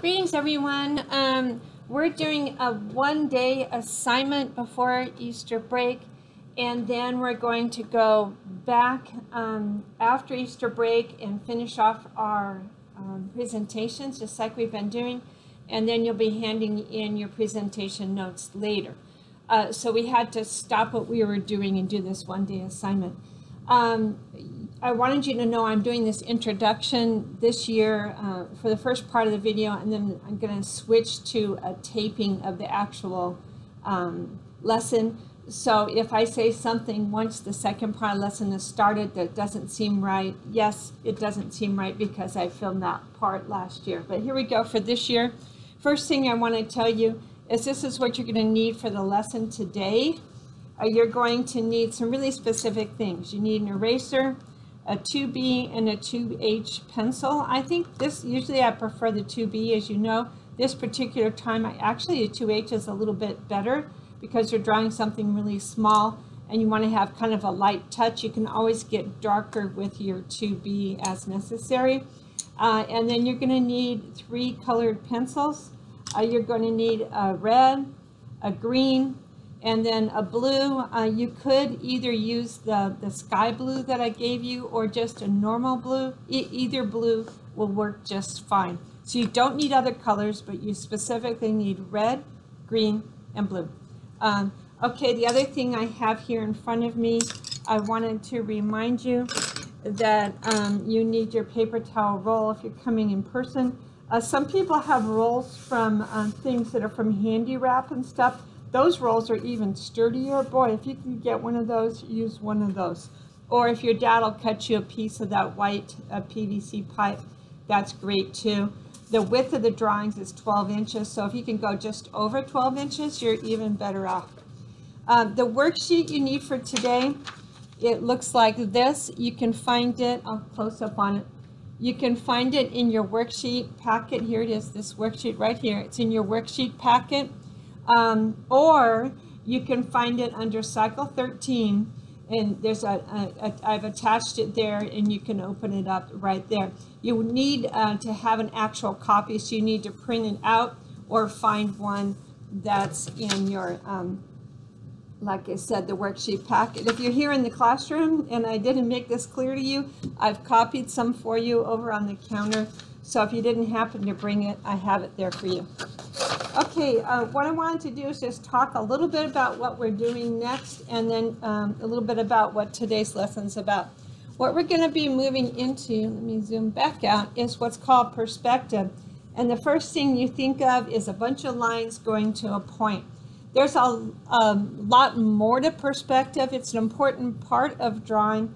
Greetings, everyone. We're doing a one-day assignment before Easter break, and then we're going to go back after Easter break and finish off our presentations, just like we've been doing, and then you'll be handing in your presentation notes later. So we had to stop what we were doing and do this one-day assignment. I wanted you to know I'm doing this introduction this year for the first part of the video, and then I'm going to switch to a taping of the actual lesson. So if I say something once the second part of the lesson is started that doesn't seem right, yes, it doesn't seem right because I filmed that part last year. But here we go for this year. First thing I want to tell you is this is what you're going to need for the lesson today. You're going to need some really specific things. You need an eraser, a 2B and a 2H pencil. I think this, usually I prefer the 2B, as you know. This particular time, actually the 2H is a little bit better because you're drawing something really small and you want to have kind of a light touch. You can always get darker with your 2B as necessary. And then you're going to need 3 colored pencils. You're going to need a red, a green, and then a blue. You could either use the sky blue that I gave you or just a normal blue. Either blue will work just fine. So you don't need other colors, but you specifically need red, green, and blue. Okay, the other thing I have here in front of me, I wanted to remind you that you need your paper towel roll if you're coming in person. Some people have rolls from things that are from Handy Wrap and stuff. Those rolls are even sturdier. Boy, if you can get one of those, use one of those. Or if your dad will cut you a piece of that white PVC pipe, that's great too. The width of the drawings is 12 inches, so if you can go just over 12 inches, you're even better off. The worksheet you need for today, it looks like this. You can find it, I'll close up on it. You can find it in your worksheet packet. Here it is, this worksheet right here. It's in your worksheet packet. Or you can find it under cycle 13, and there's I've attached it there, and you can open it up right there. You need to have an actual copy, so you need to print it out or find one that's in your, like I said, the worksheet packet. If you're here in the classroom and I didn't make this clear to you, I've copied some for you over on the counter. So if you didn't happen to bring it, I have it there for you. Okay, what I wanted to do is just talk a little bit about what we're doing next, and then a little bit about what today's lesson's about. What we're going to be moving into, let me zoom back out, is what's called perspective. And the first thing you think of is a bunch of lines going to a point. There's a lot more to perspective. It's an important part of drawing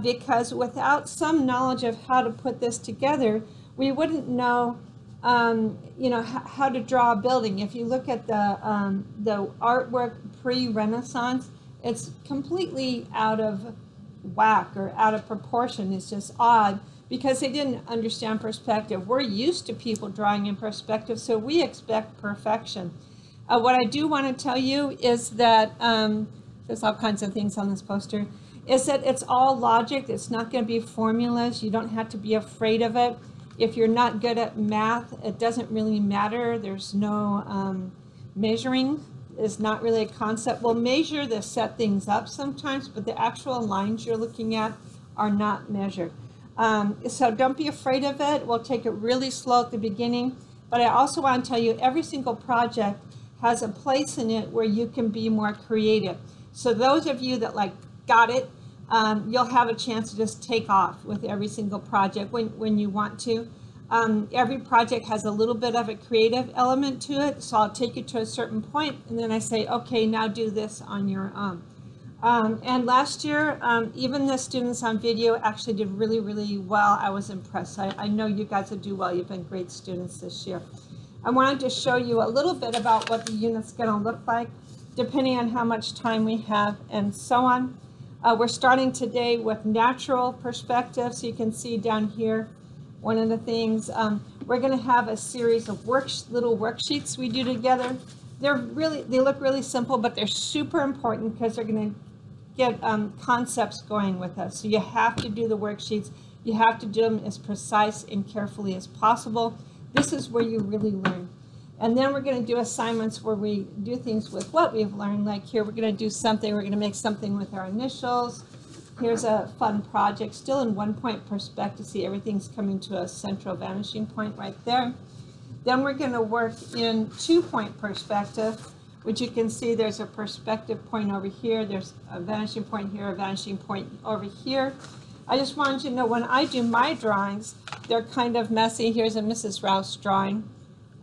because without some knowledge of how to put this together, we wouldn't know how to draw a building. If you look at the artwork pre-Renaissance, it's completely out of whack or out of proportion. It's just odd because they didn't understand perspective. We're used to people drawing in perspective, so we expect perfection. What I do want to tell you is that, there's all kinds of things on this poster, is that it's all logic. It's not going to be formulas. You don't have to be afraid of it. If you're not good at math, it doesn't really matter. There's no measuring. It's not really a concept. We'll measure to set things up sometimes, but the actual lines you're looking at are not measured. So don't be afraid of it. We'll take it really slow at the beginning. But I also want to tell you every single project has a place in it where you can be more creative. So those of you that got it, you'll have a chance to just take off with every single project when you want to. Every project has a little bit of a creative element to it, so I'll take you to a certain point, and then I say, okay, now do this on your own. And last year, even the students on video actually did really, really well. I was impressed. I know you guys will do well. You've been great students this year. I wanted to show you a little bit about what the unit's going to look like, depending on how much time we have and so on. We're starting today with natural perspective, so you can see down here one of the things. We're going to have a series of little worksheets we do together. They look really simple, but they're super important because they're going to get concepts going with us. So you have to do the worksheets. You have to do them as precise and carefully as possible. This is where you really learn. And then we're going to do assignments where we do things with what we've learned. Like here, we're going to do something. We're going to make something with our initials. Here's a fun project, still in 1-point perspective. See, everything's coming to a central vanishing point right there. Then we're going to work in 2-point perspective, which you can see there's a perspective point over here. There's a vanishing point here, a vanishing point over here. I just wanted you to know when I do my drawings, they're kind of messy. Here's a Mrs. Rouse drawing.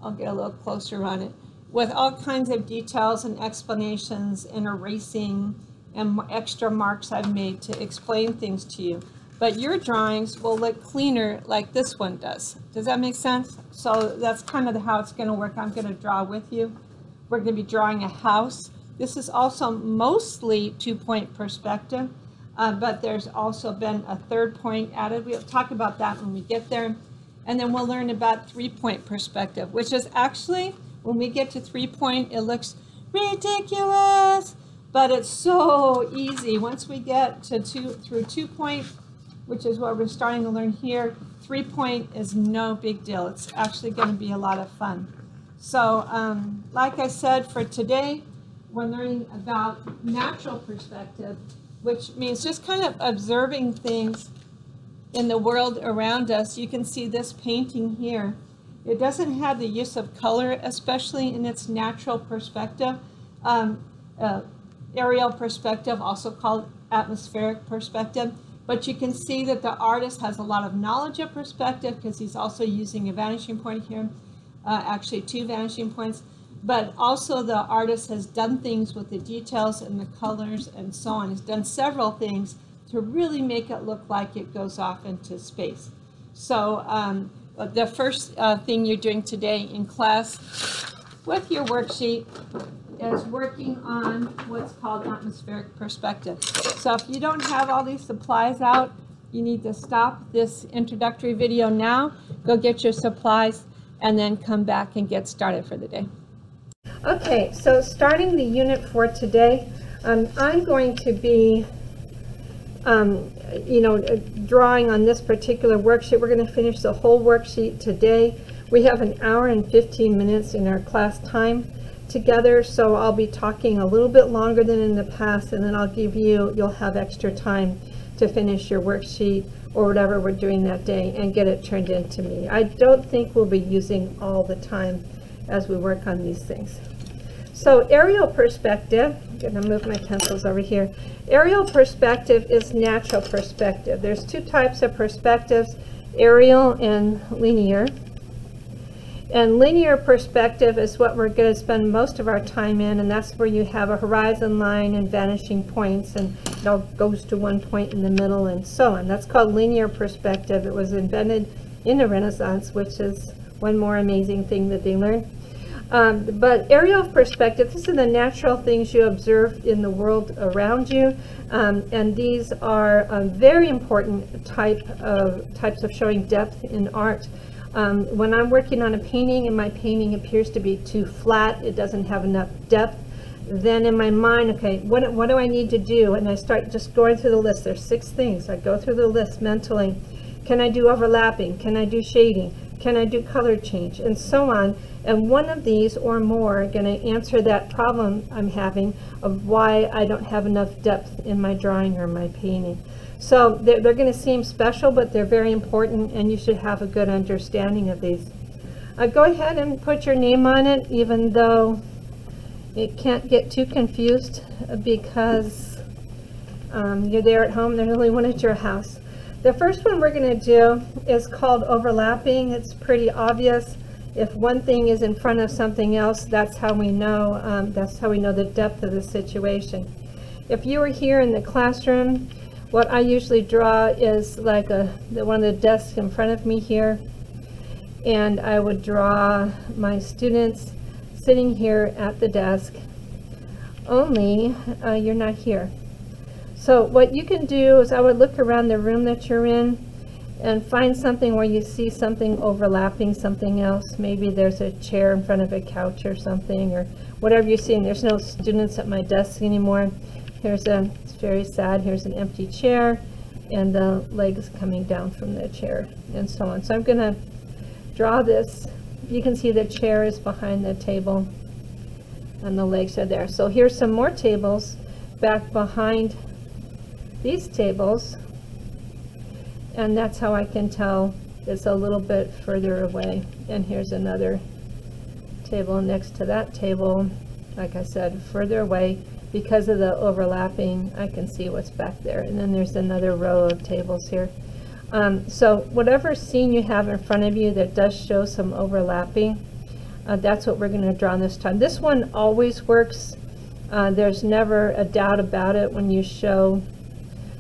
I'll get a little closer on it, with all kinds of details and explanations and erasing and extra marks I've made to explain things to you. But your drawings will look cleaner like this one does. Does that make sense? So that's kind of how it's going to work. I'm going to draw with you. We're going to be drawing a house. This is also mostly 2-point perspective, but there's also been a 3rd point added. We'll talk about that when we get there. And then we'll learn about 3-point perspective, which is actually, when we get to 3-point, it looks ridiculous, but it's so easy. Once we get to through 2-point, which is what we're starting to learn here, 3-point is no big deal. It's actually going to be a lot of fun. So like I said, for today, we're learning about natural perspective, which means just kind of observing things in the world around us. You can see this painting here. It doesn't have the use of color, especially in its natural perspective. Aerial perspective, also called atmospheric perspective. But you can see that the artist has a lot of knowledge of perspective because he's also using a vanishing point here, actually 2 vanishing points. But also the artist has done things with the details and the colors and so on. He's done several things to really make it look like it goes off into space. So the first thing you're doing today in class with your worksheet is working on what's called atmospheric perspective. So if you don't have all these supplies out, you need to stop this introductory video now, go get your supplies, and then come back and get started for the day. Okay, so starting the unit for today, I'm going to be drawing on this particular worksheet. We're going to finish the whole worksheet today. We have an hour and 15 minutes in our class time together, so I'll be talking a little bit longer than in the past, and then you'll have extra time to finish your worksheet or whatever we're doing that day and get it turned in to me. I don't think we'll be using all the time as we work on these things. So aerial perspective, I'm going to move my pencils over here. Aerial perspective is natural perspective. There's 2 types of perspectives, aerial and linear. And linear perspective is what we're going to spend most of our time in, and that's where you have a horizon line and vanishing points, and it all goes to 1 point in the middle and so on. That's called linear perspective. It was invented in the Renaissance, which is one more amazing thing that they learned. But aerial perspective, these are the natural things you observe in the world around you, and these are very important types of showing depth in art. When I'm working on a painting and my painting appears to be too flat, it doesn't have enough depth, then in my mind, okay, what do I need to do? And I start just going through the list. There's 6 things. I go through the list mentally. Can I do overlapping? Can I do shading? Can I do color change? And so on. And one of these or more are going to answer that problem I'm having of why I don't have enough depth in my drawing or my painting. So they're going to seem special, but they're very important, and you should have a good understanding of these. Go ahead and put your name on it, even though it can't get too confused because you're there at home. There's only one at your house. The first one we're going to do is called overlapping. It's pretty obvious. If one thing is in front of something else, that's how we know the depth of the situation. If you were here in the classroom, what I usually draw is like one of the desks in front of me here, and I would draw my students sitting here at the desk, only you're not here. So what you can do is I would look around the room that you're in and find something where you see something overlapping something else. Maybe there's a chair in front of a couch or something, or whatever you see. And there's no students at my desk anymore. It's very sad, here's an empty chair and the legs coming down from the chair and so on. So I'm going to draw this. You can see the chair is behind the table and the legs are there. So here's some more tables back behind these tables, and that's how I can tell it's a little bit further away. And here's another table next to that table, like I said, further away. Because of the overlapping, I can see what's back there. And then there's another row of tables here. So whatever scene you have in front of you that does show some overlapping, that's what we're going to draw this time. This one always works. There's never a doubt about it when you show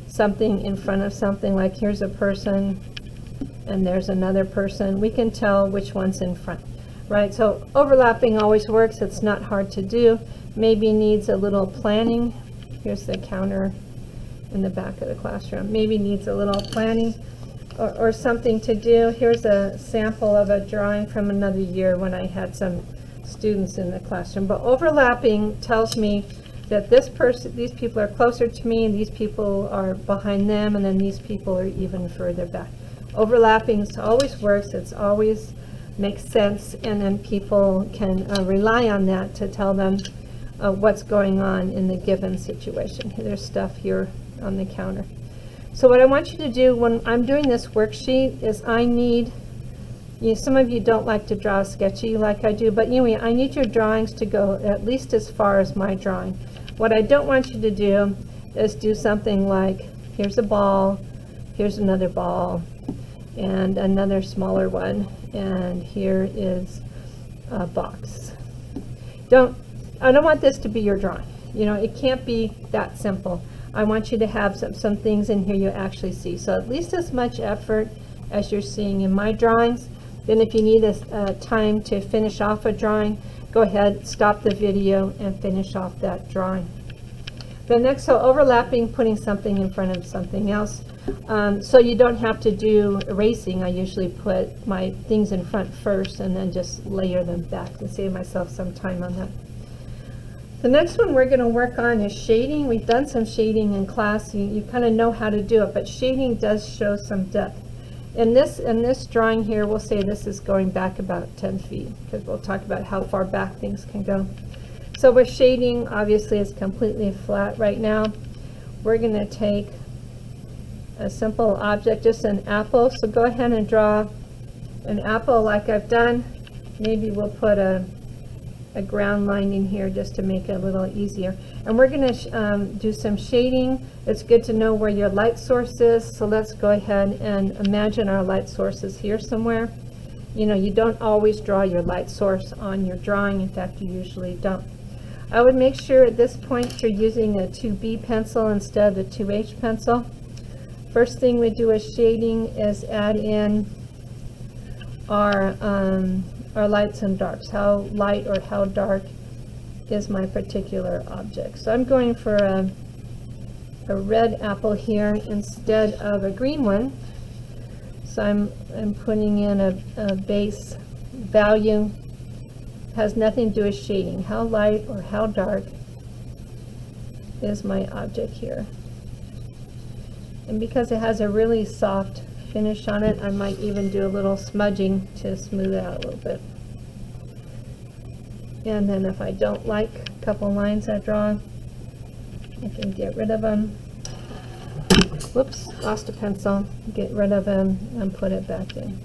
something in front of something, like here's a person and there's another person. We can tell which one's in front, right? So overlapping always works. It's not hard to do. Maybe needs a little planning. Here's the counter in the back of the classroom. Maybe needs a little planning or something to do. Here's a sample of a drawing from another year when I had some students in the classroom. But overlapping tells me that these people are closer to me, and these people are behind them, and then these people are even further back. Overlapping always works. It's always makes sense, and then people can rely on that to tell them what's going on in the given situation. There's stuff here on the counter. So what I want you to do when I'm doing this worksheet is I need, some of you don't like to draw sketchy like I do, but anyway, I need your drawings to go at least as far as my drawing. What I don't want you to do is do something like, here's a ball, here's another ball, and another smaller one, and here is a box. I don't want this to be your drawing. It can't be that simple. I want you to have some things in here you actually see. So at least as much effort as you're seeing in my drawings. Then if you need a time to finish off a drawing, go ahead, stop the video and finish off that drawing. The next, so overlapping, putting something in front of something else. So you don't have to do erasing. I usually put my things in front first and then just layer them back to save myself some time on that. The next one we're going to work on is shading. We've done some shading in class. You kind of know how to do it, but shading does show some depth. In this drawing here, we'll say this is going back about 10 feet, because we'll talk about how far back things can go. So with shading, obviously it's completely flat right now. We're going to take a simple object, just an apple. So go ahead and draw an apple like I've done. Maybe we'll put a ground line in here just to make it a little easier. And we're going to do some shading. It's good to know where your light source is. So let's go ahead and imagine our light source is here somewhere. You don't always draw your light source on your drawing. In fact, you usually don't. I would make sure at this point you're using a 2B pencil instead of a 2H pencil. First thing we do with shading is add in our lights and darks. How light or how dark is my particular object. So I'm going for a red apple here instead of a green one. So I'm putting in a base value. Has nothing to do with shading. How light or how dark is my object here. And because it has a really soft finish on it, I might even do a little smudging to smooth it out a little bit. And then if I don't like a couple lines I draw, I can get rid of them. Whoops, lost a pencil. Get rid of them and put it back in.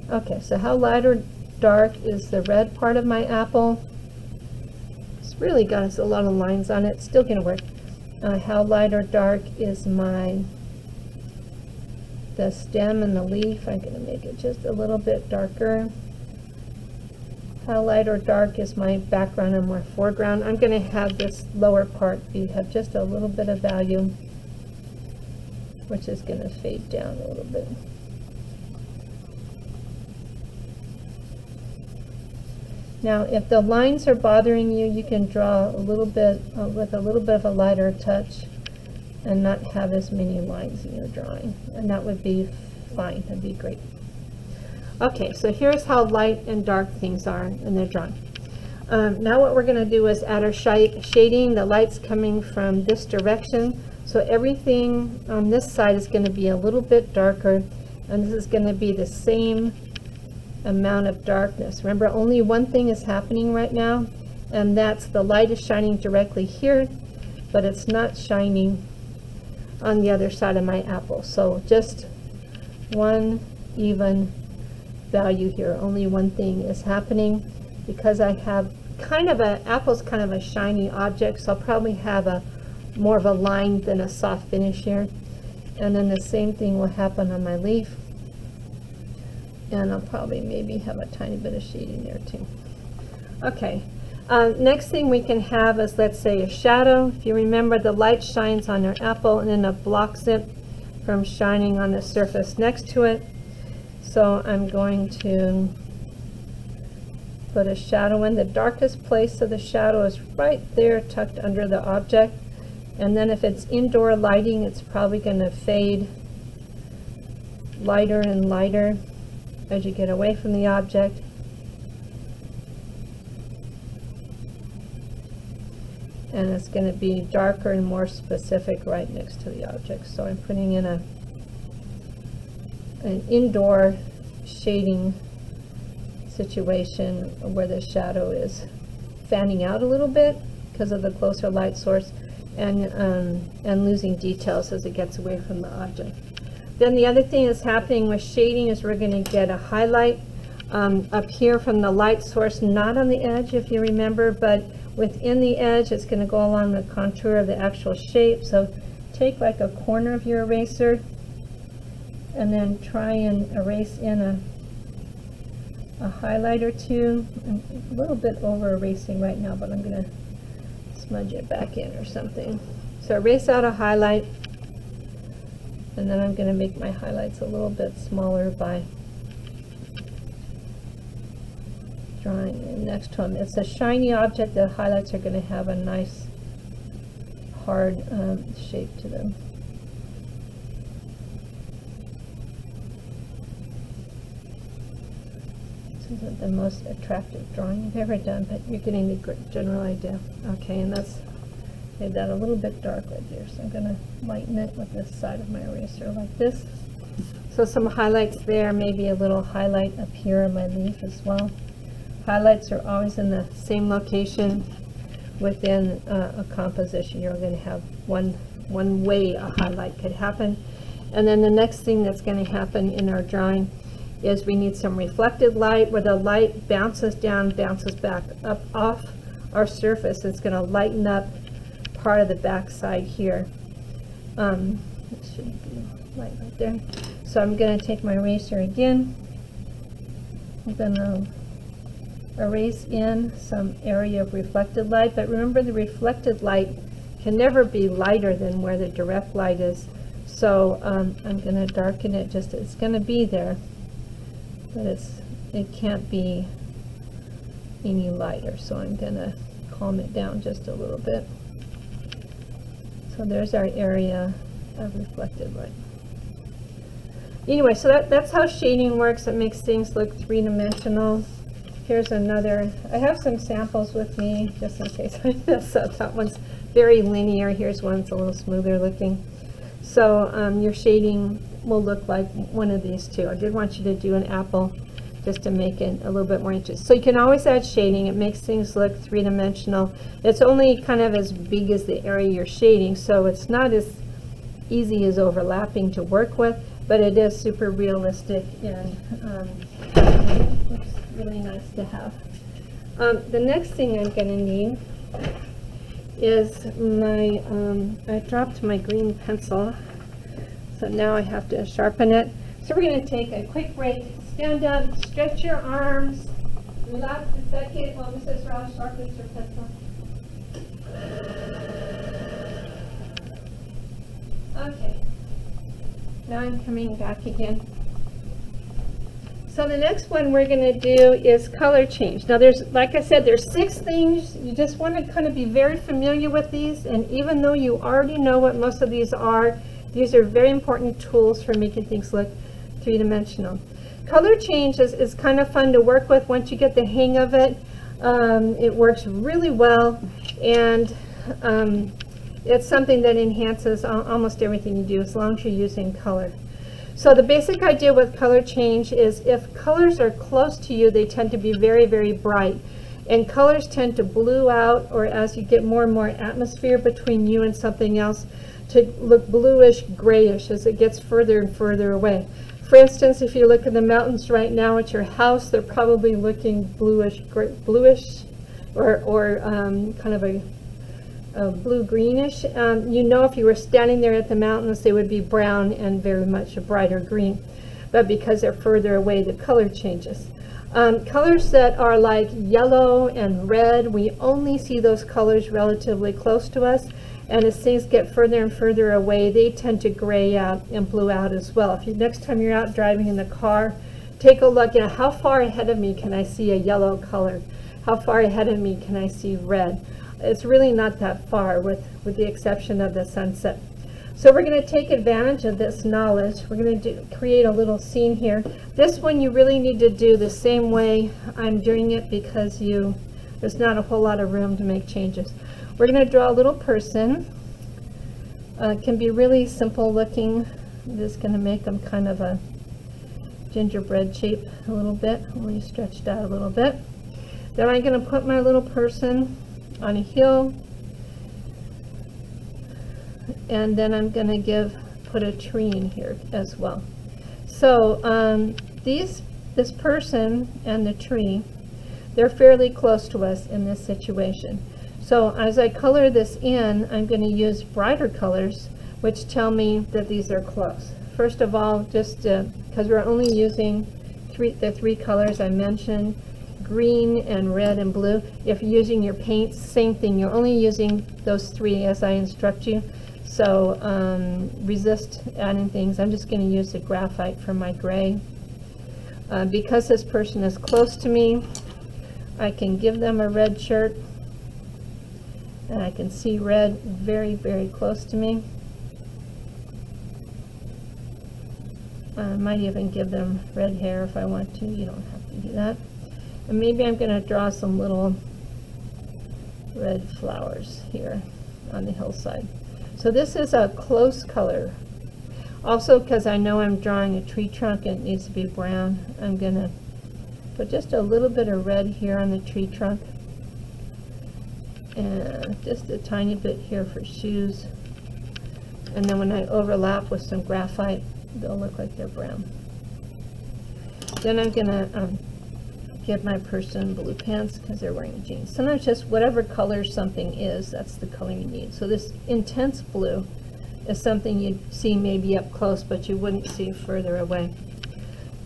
Okay, so how light or dark is the red part of my apple? It's really got a lot of lines on it. Still gonna work. How light or dark is the stem and the leaf? I'm gonna make it just a little bit darker. How light or dark is my background and my foreground? I'm gonna have this lower part have just a little bit of value, which is gonna fade down a little bit. Now, if the lines are bothering you, you can draw a little bit with a little bit of a lighter touch and not have as many lines in your drawing. And that would be fine. That'd be great. Okay, so here's how light and dark things are in the drawing. Now what we're going to do is add our shading. The light's coming from this direction. So everything on this side is going to be a little bit darker. And this is going to be the same amount of darkness. Remember, only one thing is happening right now, and that's the light is shining directly here, but it's not shining on the other side of my apple. So just one even value here. Only one thing is happening because I have kind of apple's kind of a shiny object, so I'll probably have a more of a line than a soft finish here. And then the same thing will happen on my leaf. And I'll probably maybe have a tiny bit of shading there too. Okay, next thing we can have is, let's say, a shadow. If you remember, the light shines on our apple and then it blocks it from shining on the surface next to it. So I'm going to put a shadow in. The darkest place of the shadow is right there tucked under the object. And then if it's indoor lighting, it's probably going to fade lighter and lighter as you get away from the object. And it's going to be darker and more specific right next to the object. So I'm putting in an indoor shading situation where the shadow is fanning out a little bit because of the closer light source, and losing details as it gets away from the object. Then the other thing that's happening with shading is we're going to get a highlight up here from the light source, not on the edge if you remember, but within the edge. It's going to go along the contour of the actual shape. So take like a corner of your eraser and then try and erase in a highlight or two. I'm a little bit over erasing right now, but I'm going to smudge it back in or something. So erase out a highlight, and then I'm going to make my highlights a little bit smaller by drawing in next to them. It's a shiny object. The highlights are going to have a nice hard shape to them. This isn't the most attractive drawing I've ever done, but you're getting the general idea. Okay, and that's made that a little bit dark right there, so I'm going to lighten it with this side of my eraser like this. So some highlights there, maybe a little highlight up here on my leaf as well. Highlights are always in the same location within a composition. You're going to have one way a highlight could happen. And then the next thing that's going to happen in our drawing is we need some reflected light where the light bounces down, bounces back up off our surface. It's going to lighten up part of the back side here. It shouldn't be light right there. So I'm going to take my eraser again. I'm going to erase in some area of reflected light, but remember the reflected light can never be lighter than where the direct light is. So I'm going to darken it, just it's going to be there, but it can't be any lighter. So I'm going to calm it down just a little bit. So there's our area of reflected light. Anyway, so that's how shading works. It makes things look three-dimensional. Here's another. I have some samples with me just in case I mess up. That one's very linear. Here's one that's a little smoother looking. So your shading will look like one of these two. I did want you to do an apple just to make it a little bit more interesting. So you can always add shading. It makes things look three-dimensional. It's only kind of as big as the area you're shading, so it's not as easy as overlapping to work with, but it is super realistic and looks really nice to have. The next thing I'm going to need is my, I dropped my green pencil, so now I have to sharpen it. So we're going to take a quick break, stand up, stretch your arms, relax a second while Mrs. Ross sharpens her pencil. Okay, now I'm coming back again. So the next one we're going to do is color change. Now there's, like I said, there's 6 things. You just want to kind of be very familiar with these, and even though you already know what most of these are very important tools for making things look three-dimensional. Color change is kind of fun to work with once you get the hang of it. It works really well, and it's something that enhances almost everything you do as long as you're using color. So the basic idea with color change is if colors are close to you, they tend to be very, very bright. And colors tend to blue out, or as you get more and more atmosphere between you and something else, to look bluish, grayish as it gets further and further away. For instance, if you look at the mountains right now at your house, they're probably looking bluish, or kind of a blue-greenish. You know, if you were standing there at the mountains, they would be brown and very much a brighter green. But because they're further away, the color changes. Colors that are like yellow and red, we only see those colors relatively close to us. And as things get further and further away, they tend to gray out and blue out as well. If you, next time you're out driving in the car, take a look, how far ahead of me can I see a yellow color? How far ahead of me can I see red? It's really not that far, with the exception of the sunset. So we're going to take advantage of this knowledge. We're going to create a little scene here. This one you really need to do the same way I'm doing it, because there's not a whole lot of room to make changes. We're going to draw a little person. It can be really simple looking. I'm just going to make them kind of a gingerbread shape a little bit, only stretched out a little bit. Then I'm going to put my little person on a hill, and then I'm going to put a tree in here as well. So this person and the tree, they're fairly close to us in this situation. So as I color this in, I'm going to use brighter colors, which tell me that these are close. First of all, just because we're only using the three colors I mentioned, green and red and blue. If you're using your paints, same thing. You're only using those three as I instruct you. So resist adding things. I'm just going to use the graphite for my gray. Because this person is close to me, I can give them a red shirt. And I can see red very, very close to me. I might even give them red hair if I want to. You don't have to do that. And maybe I'm going to draw some little red flowers here on the hillside. So this is a close color. Also, because I know I'm drawing a tree trunk and it needs to be brown, I'm going to put just a little bit of red here on the tree trunk. And just a tiny bit here for shoes. And then when I overlap with some graphite, they'll look like they're brown. Then I'm going to give my person blue pants because they're wearing jeans. Sometimes just whatever color something is, that's the color you need. So this intense blue is something you'd see maybe up close, but you wouldn't see further away.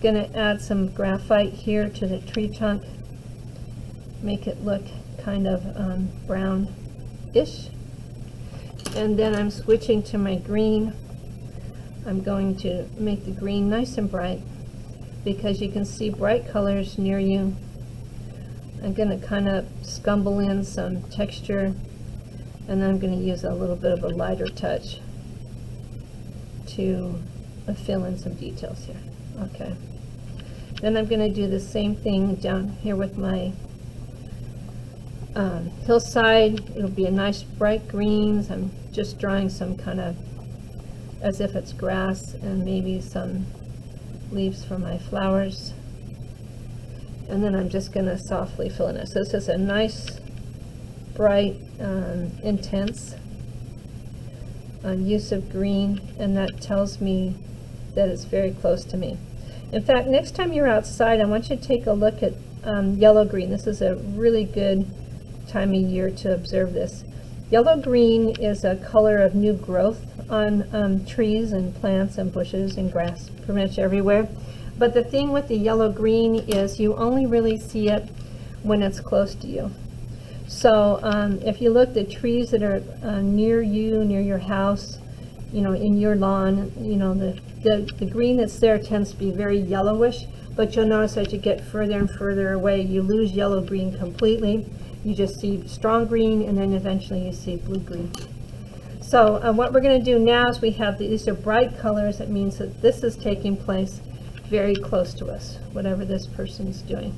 Going to add some graphite here to the tree trunk, make it look kind of brown-ish. And then I'm switching to my green. I'm going to make the green nice and bright because you can see bright colors near you. I'm going to kind of scumble in some texture, and then I'm going to use a little bit of a lighter touch to fill in some details here. Okay. Then I'm going to do the same thing down here with my hillside. It'll be a nice bright greens. I'm just drawing some kind of as if it's grass and maybe some leaves for my flowers. And then I'm just going to softly fill in it. So this is a nice, bright, intense use of green, and that tells me that it's very close to me. In fact, next time you're outside, I want you to take a look at yellow-green. This is a really good time of year to observe this. Yellow-green is a color of new growth on trees and plants and bushes and grass pretty much everywhere. But the thing with the yellow-green is you only really see it when it's close to you. So if you look at trees that are near you, near your house, you know, in your lawn, you know, the green that's there tends to be very yellowish, but you'll notice as you get further and further away, you lose yellow-green completely. You just see strong green, and then eventually you see blue-green. So what we're going to do now is we have these are bright colors. That means that this is taking place very close to us, whatever this person's doing.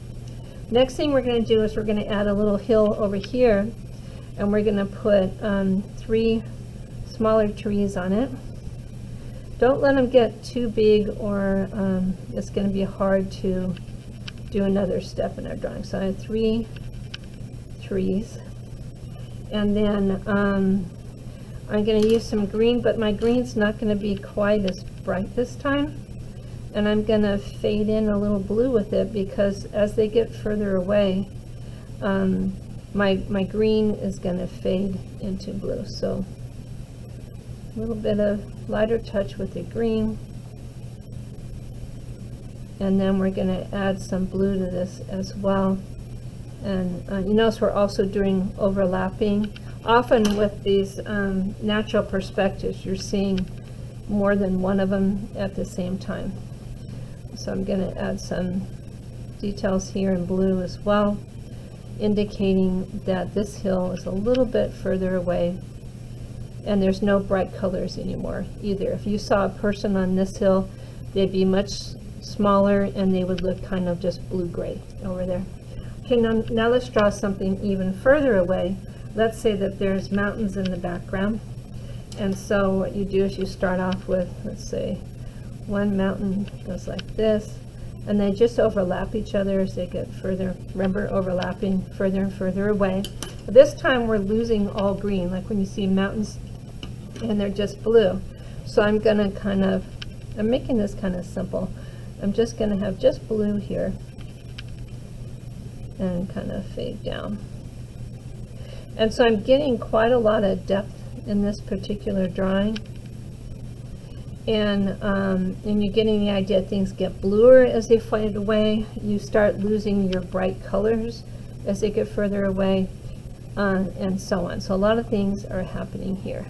Next thing we're going to do is we're going to add a little hill over here, and we're going to put 3 smaller trees on it. Don't let them get too big, or it's going to be hard to do another step in our drawing. So I have 3 trees, and then I'm going to use some green, but my green's not going to be quite as bright this time, and I'm going to fade in a little blue with it, because as they get further away, my green is going to fade into blue. So a little bit of lighter touch with the green, and then we're going to add some blue to this as well. And you notice we're also doing overlapping. Often with these natural perspectives, you're seeing more than one of them at the same time. So I'm going to add some details here in blue as well, indicating that this hill is a little bit further away, and there's no bright colors anymore either. If you saw a person on this hill, they'd be much smaller, and they would look kind of just blue-gray over there. Okay, now let's draw something even further away. Let's say that there's mountains in the background, and so what you do is you start off with, let's say, one mountain goes like this, and they just overlap each other as they get further. Remember, overlapping further and further away. But this time we're losing all green, like when you see mountains and they're just blue. So I'm going to kind of, I'm making this kind of simple. I'm just going to have just blue here and kind of fade down. And so I'm getting quite a lot of depth in this particular drawing. And you're getting the idea things get bluer as they fade away. You start losing your bright colors as they get further away, and so on. So a lot of things are happening here.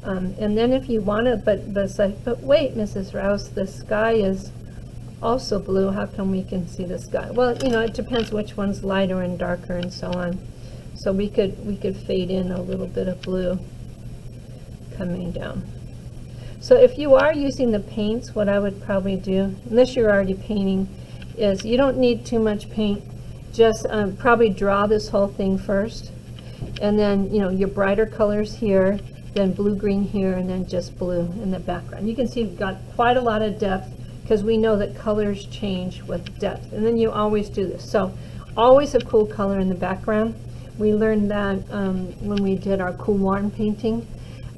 And then if you want to, but it's like, but wait, Mrs. Rouse, the sky is also blue. How come we can see the sky? Well, you know, it depends which one's lighter and darker and so on. So we could fade in a little bit of blue coming down. So if you are using the paints, what I would probably do, unless you're already painting, is you don't need too much paint. Just probably draw this whole thing first, and then, you know, your brighter colors here, then blue-green here, and then just blue in the background. You can see we've got quite a lot of depth, because we know that colors change with depth. And then you always do this. So always a cool color in the background. We learned that when we did our cool warm painting.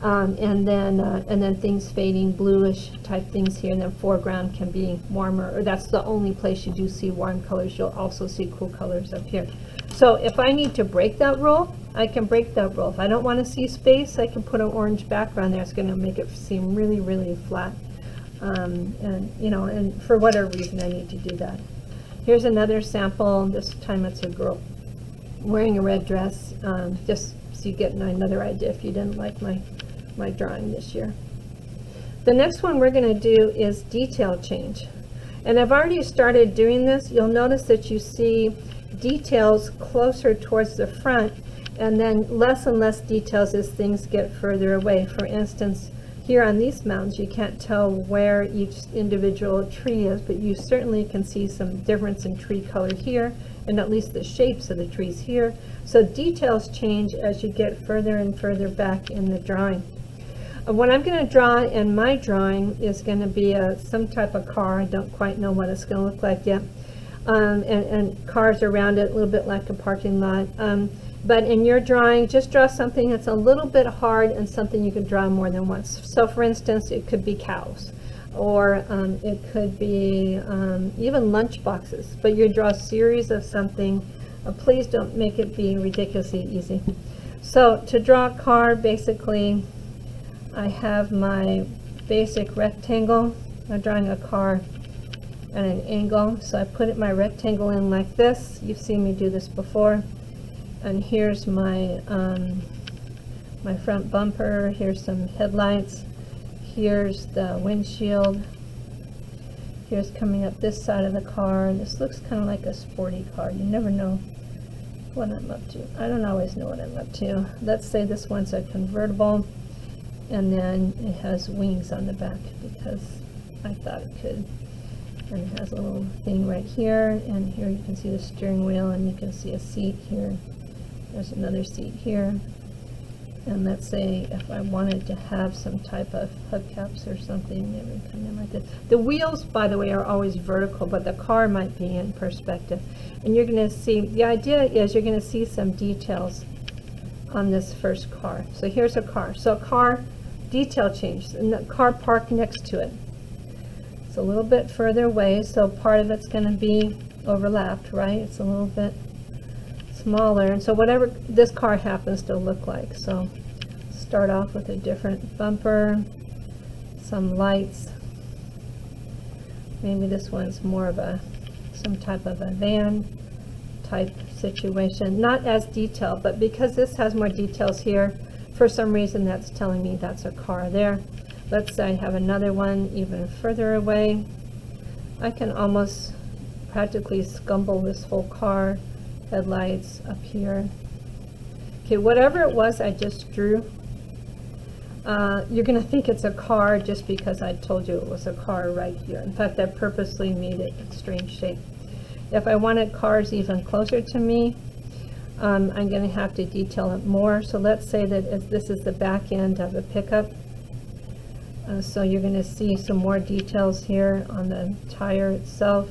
And then things fading, bluish type things here, and then foreground can be warmer, or that's the only place you do see warm colors. You'll also see cool colors up here. So if I need to break that rule, I can break that rule. If I don't want to see space, I can put an orange background there. It's going to make it seem really, really flat. And you know, and for whatever reason I need to do that. Here's another sample. This time it's a girl wearing a red dress, just so you get another idea if you didn't like my drawing this year. The next one we're going to do is detail change. And I've already started doing this. You'll notice that you see details closer towards the front, and then less and less details as things get further away. For instance, here on these mountains, you can't tell where each individual tree is, but you certainly can see some difference in tree color here, and at least the shapes of the trees here. So details change as you get further and further back in the drawing. What I'm going to draw in my drawing is going to be some type of car. I don't quite know what it's going to look like yet. And cars around it, a little bit like a parking lot. But in your drawing, just draw something that's a little bit hard and something you can draw more than once. So for instance, it could be cows, or it could be even lunch boxes. But you draw a series of something. Please don't make it be ridiculously easy. So to draw a car, basically, I have my basic rectangle. I'm drawing a car at an angle, so I put my rectangle in like this. You've seen me do this before. And here's my my front bumper. Here's some headlights. Here's the windshield. Here's coming up this side of the car. This looks kind of like a sporty car. You never know what I'm up to. I don't always know what I'm up to. Let's say this one's a convertible, and then it has wings on the back because I thought it could. And it has a little thing right here, and here you can see the steering wheel, and you can see a seat here. There's another seat here. And let's say if I wanted to have some type of hubcaps or something, it would come in like this. The wheels, by the way, are always vertical, but the car might be in perspective. And you're going to see, the idea is you're going to see some details on this first car. So here's a car. So a car detail change, and the car parked next to it. It's a little bit further away, so part of it's going to be overlapped, right? It's a little bit smaller, and so whatever this car happens to look like. So start off with a different bumper, some lights. Maybe this one's more of a some type of a van type situation, not as detailed, but because this has more details here, for some reason that's telling me that's a car there. Let's say I have another one even further away. I can almost practically scumble this whole car. Headlights up here. Okay, whatever it was I just drew, you're going to think it's a car just because I told you it was a car right here. In fact, I purposely made it a strange shape. If I wanted cars even closer to me, I'm going to have to detail it more. So let's say that this is the back end of a pickup. So you're going to see some more details here on the tire itself.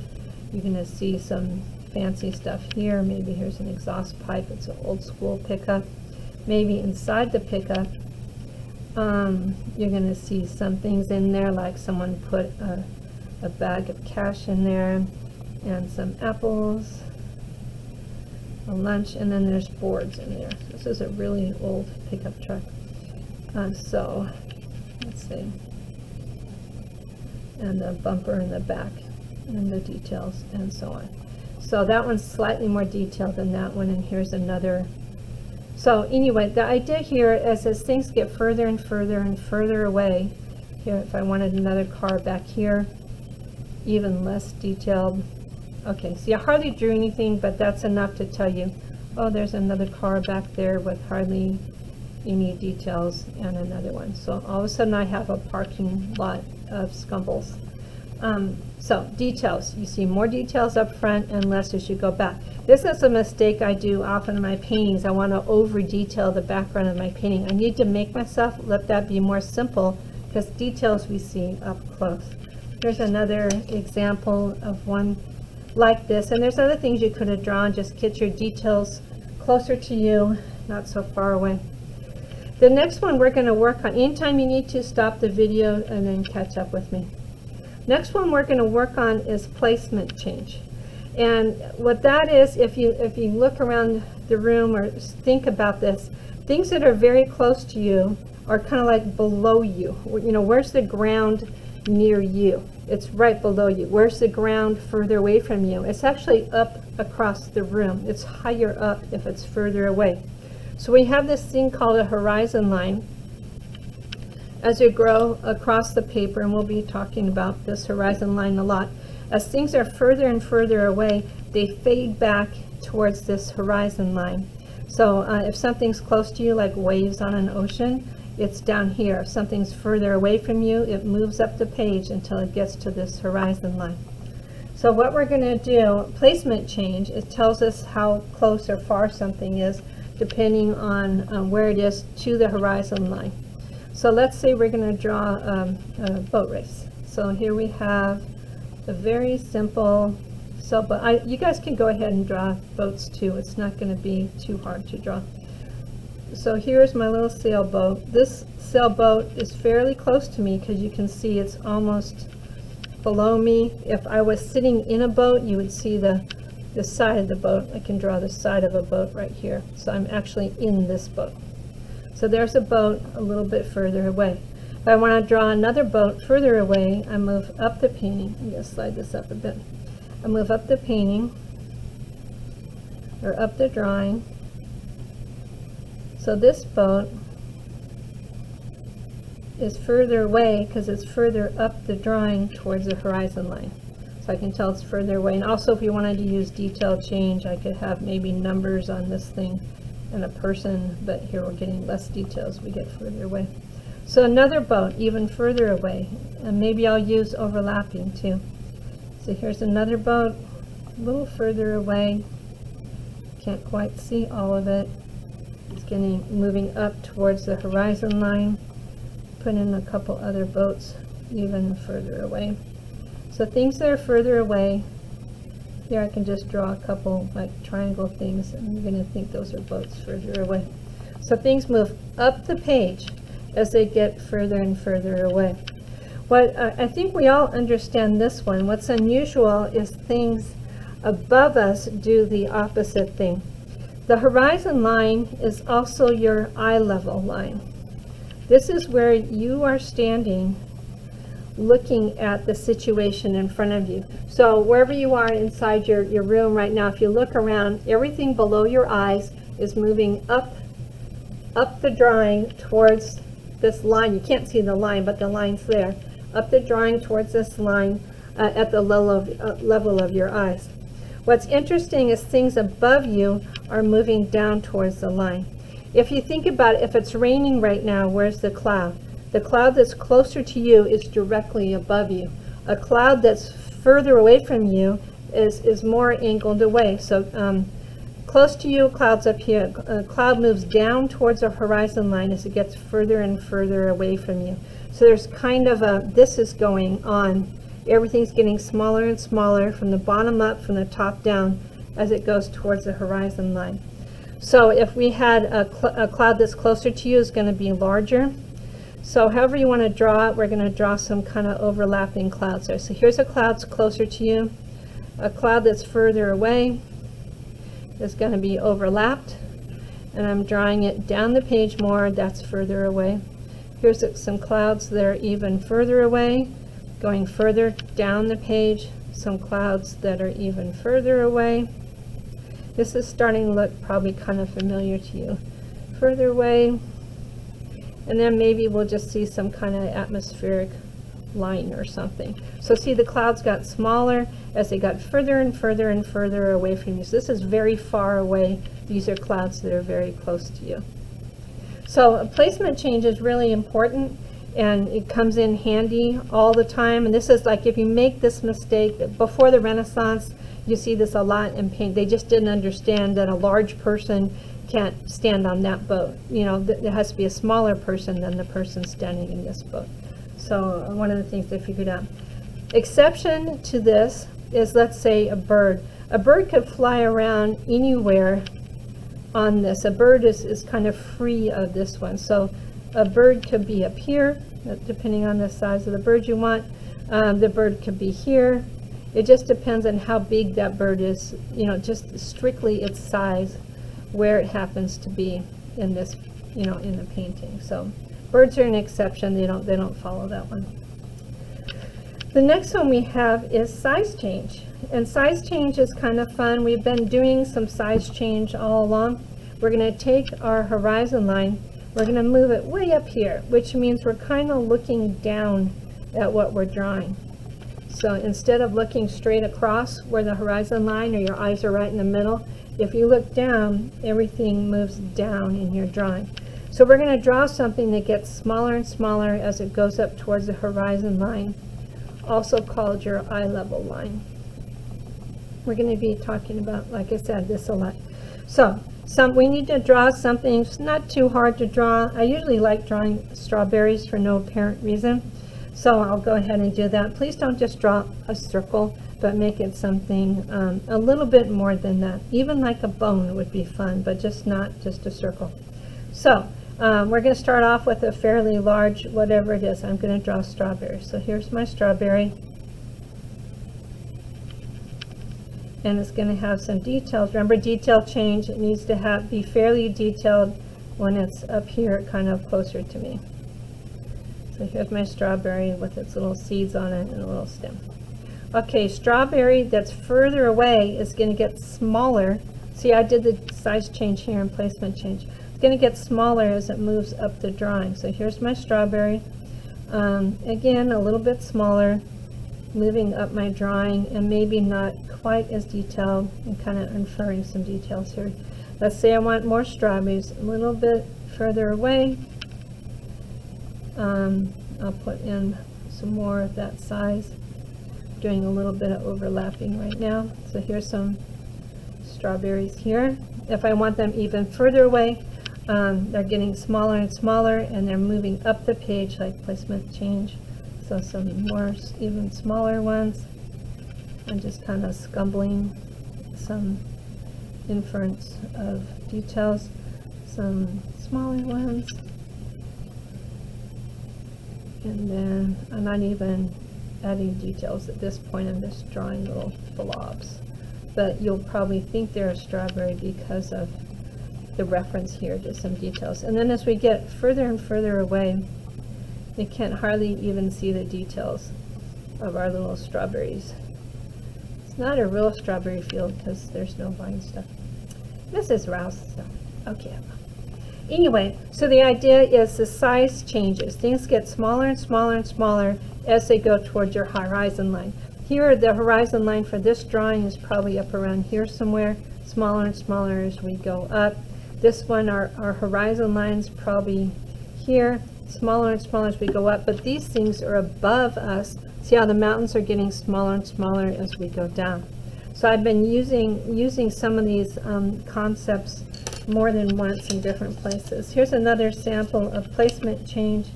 You're going to see some fancy stuff here. Maybe here's an exhaust pipe. It's an old school pickup. Maybe inside the pickup, you're going to see some things in there, like someone put a bag of cash in there and some apples, a lunch, and then there's boards in there. This is a really old pickup truck. So let's see, and the bumper in the back and the details and so on. So that one's slightly more detailed than that one, and here's another. So anyway, the idea here is as things get further and further and further away, here if I wanted another car back here, even less detailed. Okay, see, I hardly drew anything, but that's enough to tell you, oh, there's another car back there with hardly any details, and another one. So all of a sudden I have a parking lot of scumbles. So details, you see more details up front and less as you go back. This is a mistake I do often in my paintings. I want to over detail the background of my painting. I need to make myself let that be more simple, because details we see up close. Here's another example of one like this, and there's other things you could have drawn. Just get your details closer to you, not so far away. The next one we're going to work on, anytime you need to stop the video and then catch up with me. Next one we're going to work on is placement change. And what that is, if you look around the room or think about this, things that are very close to you are kind of like below you. You know, where's the ground near you? It's right below you. Where's the ground further away from you? It's actually up across the room. It's higher up if it's further away. So we have this thing called a horizon line. As you grow across the paper, and we'll be talking about this horizon line a lot, as things are further and further away, they fade back towards this horizon line. So if something's close to you, like waves on an ocean, it's down here. If something's further away from you, it moves up the page until it gets to this horizon line. So what we're going to do, placement change, it tells us how close or far something is depending on where it is to the horizon line. So let's say we're going to draw a boat race. So here we have a very simple sailboat. You guys can go ahead and draw boats too. It's not going to be too hard to draw. So here's my little sailboat. This sailboat is fairly close to me because you can see it's almost below me. If I was sitting in a boat, you would see the side of the boat. I can draw the side of a boat right here. So I'm actually in this boat. So there's a boat a little bit further away. If I want to draw another boat further away, I move up the painting. I'm going to slide this up a bit. I move up the painting, or up the drawing. So this boat is further away because it's further up the drawing towards the horizon line. So I can tell it's further away. And also if you wanted to use detail change, I could have maybe numbers on this thing and a person, but here we're getting less details, we get further away. So another boat even further away, and maybe I'll use overlapping too. So here's another boat a little further away. Can't quite see all of it. Just moving up towards the horizon line. Put in a couple other boats even further away. So things that are further away, here I can just draw a couple like triangle things, and you're going to think those are boats further away. So things move up the page as they get further and further away. What I think we all understand this one. What's unusual is things above us do the opposite thing. The horizon line is also your eye level line. This is where you are standing looking at the situation in front of you. So wherever you are inside your room right now, if you look around, everything below your eyes is moving up the drawing towards this line. You can't see the line, but the line's there. Up the drawing towards this line at the level of your eyes. What's interesting is things above you are moving down towards the line. If you think about it, if it's raining right now, where's the cloud? The cloud that's closer to you is directly above you. A cloud that's further away from you is more angled away. So close to you, cloud's up here. A cloud moves down towards the horizon line as it gets further and further away from you. So there's kind of this is going on. Everything's getting smaller and smaller from the bottom up, from the top down, as it goes towards the horizon line. So if we had a cloud that's closer to you, is going to be larger. So however you want to draw it, we're going to draw some kind of overlapping clouds there. So here's a cloud that's closer to you. A cloud that's further away is going to be overlapped. And I'm drawing it down the page more, that's further away. Here's some clouds that are even further away, going further down the page. Some clouds that are even further away. This is starting to look probably kind of familiar to you. Further away, and then maybe we'll just see some kind of atmospheric line or something. So see, the clouds got smaller as they got further and further and further away from you. So this is very far away. These are clouds that are very close to you. So a placement change is really important, and it comes in handy all the time. And this is like, if you make this mistake before the Renaissance, you see this a lot in paint. They just didn't understand that a large person can't stand on that boat. You know, there has to be a smaller person than the person standing in this boat. So one of the things they figured out. Exception to this is, let's say, a bird. A bird could fly around anywhere on this. A bird is kind of free of this one. So a bird could be up here, depending on the size of the bird you want. The bird could be here. It just depends on how big that bird is, you know, just strictly its size, where it happens to be in this, you know, in the painting. So birds are an exception. They don't follow that one. The next one we have is size change. And size change is kind of fun. We've been doing some size change all along. We're going to take our horizon line, we're going to move it way up here, which means we're kind of looking down at what we're drawing. So instead of looking straight across where the horizon line, or your eyes are right in the middle, if you look down, everything moves down in your drawing. So we're going to draw something that gets smaller and smaller as it goes up towards the horizon line, also called your eye level line. We're going to be talking about, like I said, this a lot. So we need to draw something. It's not too hard to draw. I usually like drawing strawberries for no apparent reason. So I'll go ahead and do that. Please don't just draw a circle, but make it something a little bit more than that. Even like a bone would be fun, but just not just a circle. So we're going to start off with a fairly large, whatever it is. I'm going to draw strawberries. So here's my strawberry. And it's going to have some details. Remember, detail change, it needs to be fairly detailed when it's up here, kind of closer to me. So here's my strawberry with its little seeds on it and a little stem. Okay, strawberry that's further away is going to get smaller. See, I did the size change here and placement change. It's going to get smaller as it moves up the drawing. So here's my strawberry. Again, a little bit smaller, moving up my drawing, and maybe not quite as detailed, and kind of inferring some details here. Let's say I want more strawberries a little bit further away. I'll put in some more of that size. Doing a little bit of overlapping right now. So here's some strawberries here. If I want them even further away, They're getting smaller and smaller, and they're moving up the page like placement change. So some more even smaller ones. I'm just kind of scumbling some inference of details. Some smaller ones. And then I'm not even adding details at this point. I'm just drawing little blobs. But you'll probably think they're a strawberry because of the reference here to some details. And then as we get further and further away, you can't hardly even see the details of our little strawberries. It's not a real strawberry field because there's no vine stuff. This is Rouse stuff. Okay. Anyway, so the idea is the size changes. Things get smaller and smaller and smaller as they go towards your horizon line. Here, the horizon line for this drawing is probably up around here somewhere, smaller and smaller as we go up. This one, our horizon line's probably here, smaller and smaller as we go up, but these things are above us. See how the mountains are getting smaller and smaller as we go down. So I've been using some of these concepts more than once in different places. Here's another sample of placement change.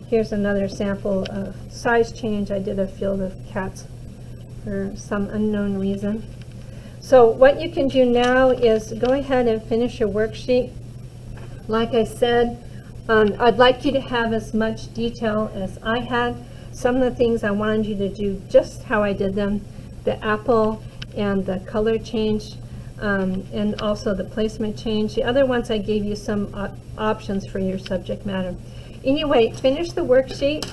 Here's another sample of size change. I did a field of cats for some unknown reason. So what you can do now is go ahead and finish your worksheet. Like I said, I'd like you to have as much detail as I had. Some of the things I wanted you to do just how I did them, the apple and the color change, and also the placement change. The other ones I gave you some options for your subject matter. Anyway, finish the worksheet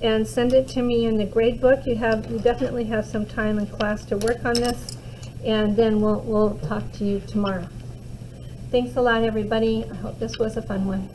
and send it to me in the grade book. You definitely have some time in class to work on this, and then we'll talk to you tomorrow. Thanks a lot, everybody. I hope this was a fun one.